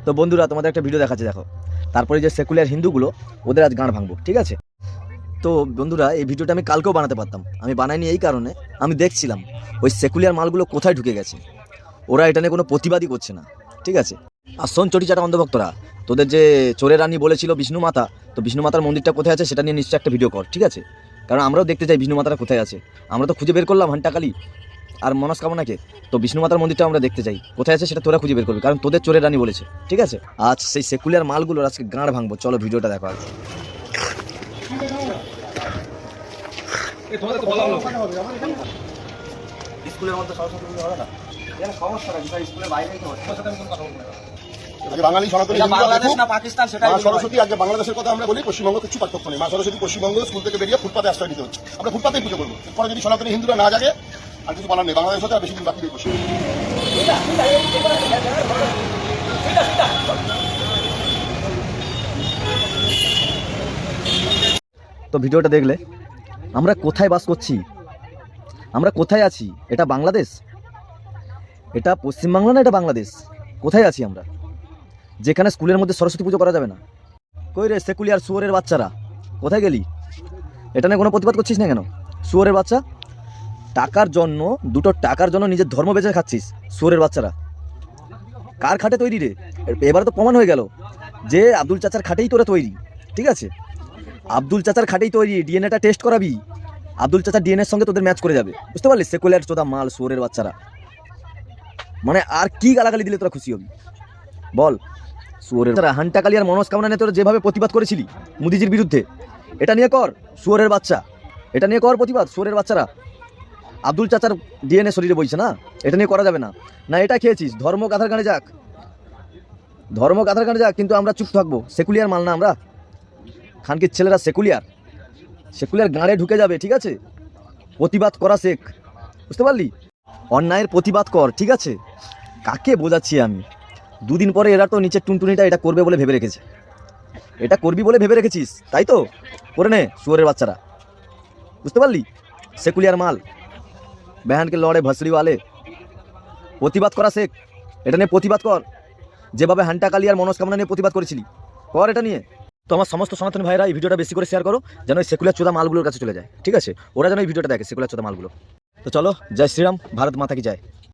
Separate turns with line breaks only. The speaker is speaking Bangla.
তো বন্ধুরা তোমাদের একটা ভিডিও দেখাচ্ছে দেখো, তারপরে যে সেকুলার হিন্দুগুলো ওদের আজ গাঁড় ভাঙবো, ঠিক আছে? তো বন্ধুরা এই ভিডিওটা আমি কালকেও বানাতে পারতাম, আমি বানাইনি এই কারণে আমি দেখছিলাম ওই সেকুলার মালগুলো কোথায় ঢুকে গেছে। ওরা এটা নিয়ে কোনো প্রতিবাদই করছে না, ঠিক আছে? আর শোন চটিচাটা অন্ধভক্তরা, তোদের যে চোরের রানী বলেছিল বিষ্ণু মাতা, তো বিষ্ণু মাতার মন্দিরটা কোথায় আছে সেটা নিয়ে নিশ্চয়ই একটা ভিডিও কর, ঠিক আছে? কারণ আমরাও দেখতে চাই বিষ্ণু মাতাটা কোথায় আছে। আমরা তো খুঁজে বের করলাম হান্টাকালী আর মনস্কামনাকে, তো বিষ্ণু মাতার মন্দিরটা আমরা দেখতে চাই কোথায় আছে সেটা তোরা খুঁজে বের করবি, কারণ তোদের চোরের রানী বলেছে, ঠিক আছে? আজ সেই সেকুলার মালগুলোর আজকে গাঁড় ভাঙবো, চলো ভিডিওটা দেখো আগে। স্কুলের মধ্যে সরস্বতী পুজো হবে না, সমস্যাটা স্কুলের বাইরেই তো
বাঙালি সনাতনী
বাংলাদেশ না পাকিস্তান সেটা
সরস্বতী আজকে বাংলাদেশের কথা আমরা বলি, পশ্চিমবঙ্গ কিছু পার্থক্য নেই। মা সরস্বতী পশ্চিমবঙ্গ স্কুল থেকে বেরিয়ে ফুটপাতে আশ্রয় নিতে হচ্ছে, আমরা ফুটপাতেই পুজো করবো। পরে যদি সনাতনী হিন্দুরা না জাগে আর কিছু বলার নেই, বাংলাদেশ হতে আর বেশি দিন বাকি নেই।
তো ভিডিওটা দেখলে আমরা কোথায় বাস করছি, আমরা কোথায় আছি? এটা বাংলাদেশ, এটা পশ্চিমবাংলা না, এটা বাংলাদেশ? কোথায় আছি আমরা, যেখানে স্কুলের মধ্যে সরস্বতী পুজো করা যাবে না? কই রে সেকুলার শুয়োরের বাচ্চারা, কোথায় গেলি? এটা নিয়ে কোনো প্রতিবাদ করছিস না কেন? শুয়োরের বাচ্চা, টাকার জন্য, দুটো টাকার জন্য নিজের ধর্ম বেঁচে খাচ্ছিস শুয়োরের বাচ্চারা। কার খাটে তৈরি রে? এবারে তো প্রমাণ হয়ে গেল যে আব্দুল চাচার খাটেই তোরা তৈরি, ঠিক আছে? আব্দুল চাচার খাটেই তৈরি, ডিএনএটা টেস্ট করাবি, আব্দুল চাচার ডিএনএর সঙ্গে তোদের ম্যাচ করে যাবে, বুঝতে পারলি? সেকুলার চোদা মাল শুয়োরের বাচ্চারা, মানে আর কি গালাগালি দিলে তোরা খুশি হবি বল? শুয়োরের হান্টাকালী আর মনস্কামনা নিয়ে তোরা যেভাবে প্রতিবাদ করেছিলি মোদিজির বিরুদ্ধে, এটা নিয়ে কর শুয়োরের বাচ্চা, এটা নিয়ে কর প্রতিবাদ শুয়োরের বাচ্চারা। আব্দুল চাচার ডিএনএ শরীরে বইছে না, এটা নিয়ে করা যাবে না। না এটা খেয়েছিস, ধর্ম গাধার গানে যাক, ধর্ম গাধার গানে যাক, কিন্তু আমরা চুপ থাকবো। সেকুলিয়ার মাল না আমরা, খানকির ছেলেরা সেকুলিয়ার, সেকুলিয়ার গাঁড়ে ঢুকে যাবে, ঠিক আছে? প্রতিবাদ করা শেখ, বুঝতে পারলি? অন্যায়ের প্রতিবাদ কর, ঠিক আছে? কাকে বোঝাচ্ছি আমি? দুদিন পরে এরা তো নিচের টুনটুনিটা এটা করবে বলে ভেবে রেখেছে, এটা করবি বলে ভেবে রেখেছিস, তাই তো? করে নে শুয়োরের বাচ্চারা, বুঝতে পারলি? সেকুলিয়ার মাল বেহানকে লড়ে ভসড়িওয়ালে, প্রতিবাদ করা শেখ, এটা নিয়ে প্রতিবাদ কর, যেভাবে হান্টাকালী আর মনস্কামনা নিয়ে প্রতিবাদ করেছিলি কর এটা নিয়ে। তো আমার সমস্ত সনাতনী ভাইরা এই ভিডিওটা বেশি করে শেয়ার করো, যেন ওই সেকুলার চোদা মালগুলোর কাছে চলে যায়, ঠিক আছে? ওরা যেন এই ভিডিওটা দেখে, সেকুলার চোদা মালগুলো। তো চলো, জয় শ্রীরাম, ভারত মাতা কি জয়।